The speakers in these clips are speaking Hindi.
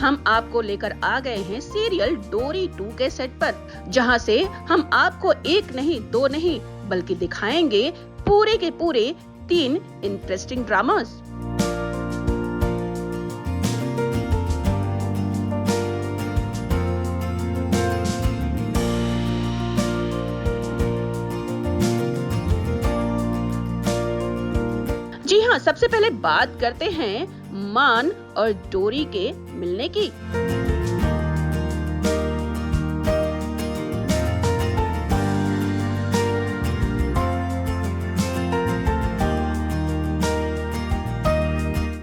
हम आपको लेकर आ गए हैं सीरियल डोरी 2 के सेट पर, जहां से हम आपको एक नहीं दो नहीं बल्कि दिखाएंगे पूरे के पूरे 3 इंटरेस्टिंग ड्रामास। जी हाँ, सबसे पहले बात करते हैं मान और डोरी के मिलने की।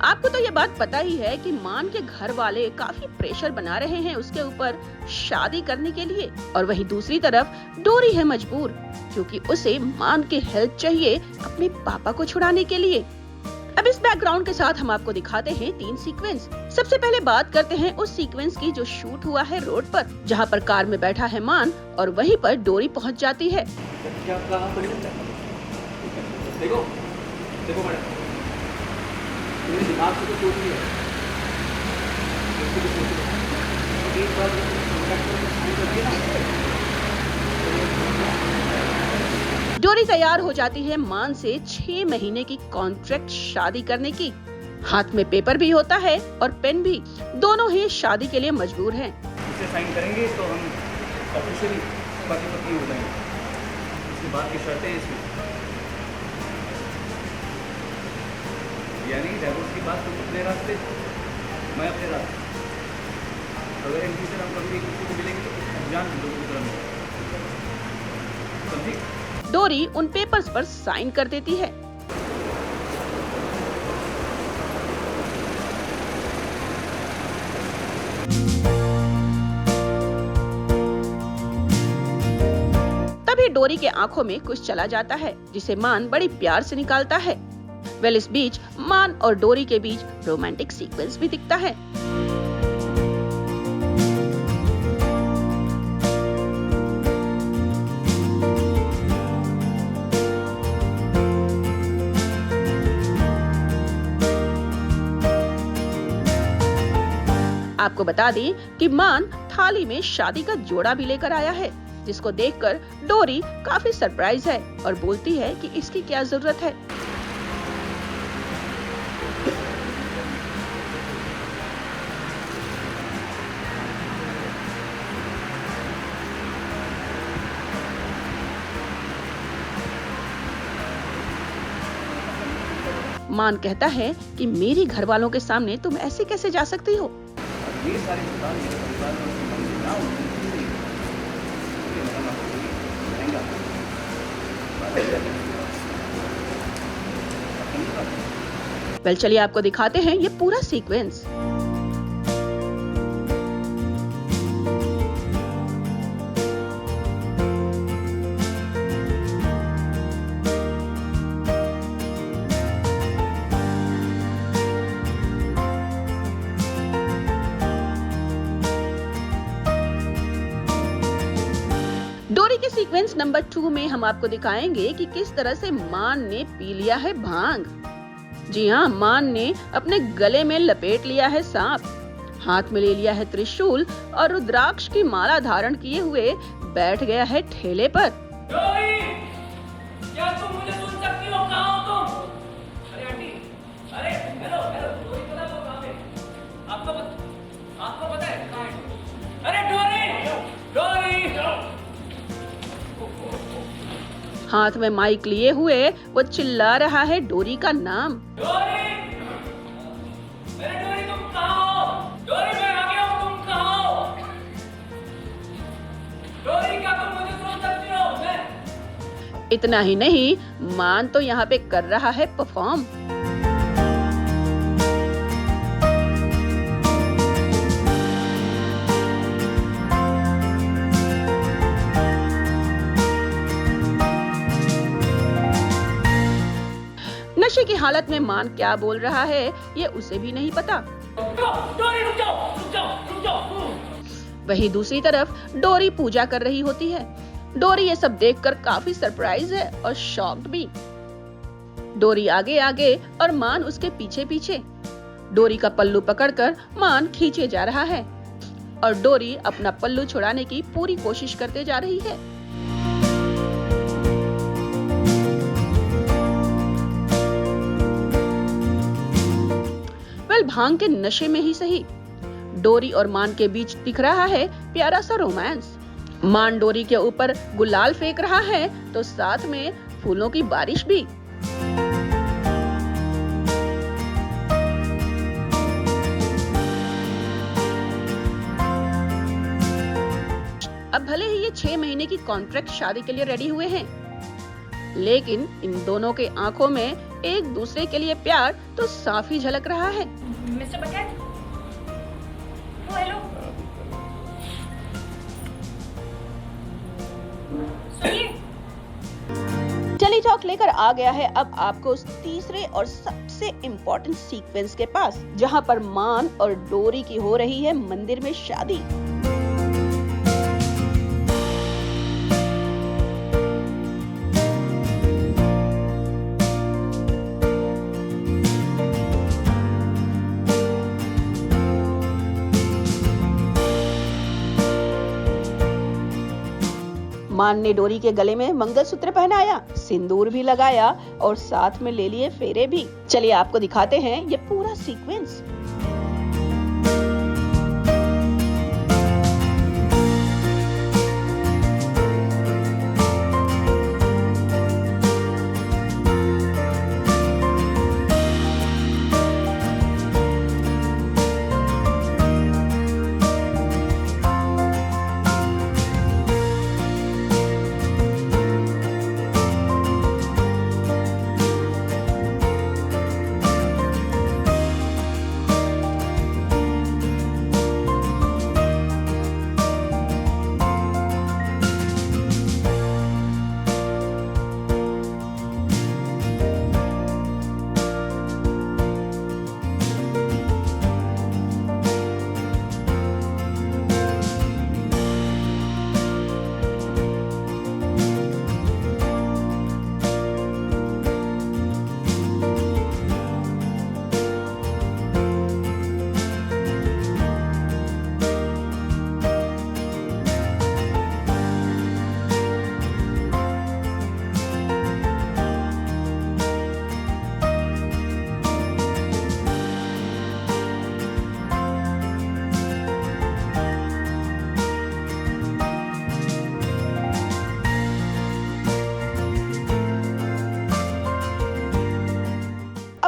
आपको तो ये बात पता ही है कि मान के घर वाले काफी प्रेशर बना रहे हैं उसके ऊपर शादी करने के लिए, और वहीं दूसरी तरफ डोरी है मजबूर क्योंकि उसे मान की हेल्प चाहिए अपने पापा को छुड़ाने के लिए। अब इस बैकग्राउंड के साथ हम आपको दिखाते हैं 3 सीक्वेंस। सबसे पहले बात करते हैं उस सीक्वेंस की जो शूट हुआ है रोड पर, जहां पर कार में बैठा है मान और वहीं पर डोरी पहुंच जाती है। देखो देखो मैडम, मेरे दिमाग से तो चोट नहीं है। एक बार डोरी तैयार हो जाती है मान से 6 महीने की कॉन्ट्रैक्ट शादी करने की। हाथ में पेपर भी होता है और पेन भी, दोनों ही शादी के लिए मजबूर हैं। इसे साइन करेंगे तो हम ऑफिशियली पति पत्नी हो जाएंगे। इसके बाद की शर्तें इसमें, यानी डाइवोर्स की बात तुम अपने रास्ते, मैं अपने रास्ते। अगर इन फ्यूचर हम कभी एक दूसरे को मिलेंगे तो जान लो दूसरा में, समझी? डोरी उन पेपर्स पर साइन कर देती है। तभी डोरी के आंखों में कुछ चला जाता है जिसे मान बड़ी प्यार से निकालता है। वेल, इस बीच मान और डोरी के बीच रोमांटिक सीक्वेंस भी दिखता है। आपको बता दें कि मान थाली में शादी का जोड़ा भी लेकर आया है, जिसको देखकर डोरी काफी सरप्राइज है और बोलती है कि इसकी क्या जरूरत है। मान कहता है कि मेरी घर वालों के सामने तुम ऐसे कैसे जा सकती हो। ये सारी बात मेरे परिवार में संबंधित ना हो, वेल, चलिए आपको दिखाते हैं ये पूरा सीक्वेंस। डोरी के सीक्वेंस नंबर 2 में हम आपको दिखाएंगे कि किस तरह से मान ने पी लिया है भांग। जी हाँ, मान ने अपने गले में लपेट लिया है सांप, हाथ में ले लिया है त्रिशूल और रुद्राक्ष की माला धारण किए हुए बैठ गया है ठेले पर। डोरी, क्या तुम मुझे सुन सकती हो? कहाँ हो तुम? अरे आंटी, अरे हेलो हेलो, डोरी पता है वो कहाँ है? आपको पता है कहाँ है? अरे डोरी, डोरी। हाथ में माइक लिए हुए वो चिल्ला रहा है डोरी का नाम। डोरी, अरे डोरी तुम कहाँ हो? डोरी मैं आ गया हूँ, तुम कहाँ हो? डोरी क्या तुम मुझे सुन सकती हो? मैं इतना ही नहीं, मान तो यहाँ पे कर रहा है परफॉर्म। नशे की हालत में मान क्या बोल रहा है ये उसे भी नहीं पता। डोरी रुक जाओ, रुक जाओ, रुक जाओ। वहीं दूसरी तरफ डोरी पूजा कर रही होती है। डोरी ये सब देखकर काफी सरप्राइज है और शॉक्ड भी। डोरी आगे आगे और मान उसके पीछे पीछे। डोरी का पल्लू पकड़कर मान खींचे जा रहा है और डोरी अपना पल्लू छुड़ाने की पूरी कोशिश करते जा रही है। भांग के नशे में ही सही, डोरी और मान के बीच दिख रहा है प्यारा सा रोमांस। मान डोरी के ऊपर गुलाल फेंक रहा है तो साथ में फूलों की बारिश भी। अब भले ही ये 6 महीने की कॉन्ट्रैक्ट शादी के लिए रेडी हुए हैं, लेकिन इन दोनों के आंखों में एक दूसरे के लिए प्यार तो साफ ही झलक रहा है। मिस्टर बकेट, हेलो, सुनिए। टेली टॉक लेकर आ गया है अब आपको उस तीसरे और सबसे इम्पोर्टेंट सीक्वेंस के पास, जहां पर मान और डोरी की हो रही है मंदिर में शादी। मान ने डोरी के गले में मंगलसूत्र पहनाया, सिंदूर भी लगाया और साथ में ले लिए फेरे भी। चलिए आपको दिखाते हैं ये पूरा सीक्वेंस।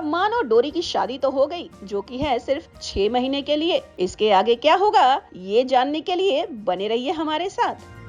मान और डोरी की शादी तो हो गई, जो कि है सिर्फ 6 महीने के लिए। इसके आगे क्या होगा ये जानने के लिए बने रहिए हमारे साथ।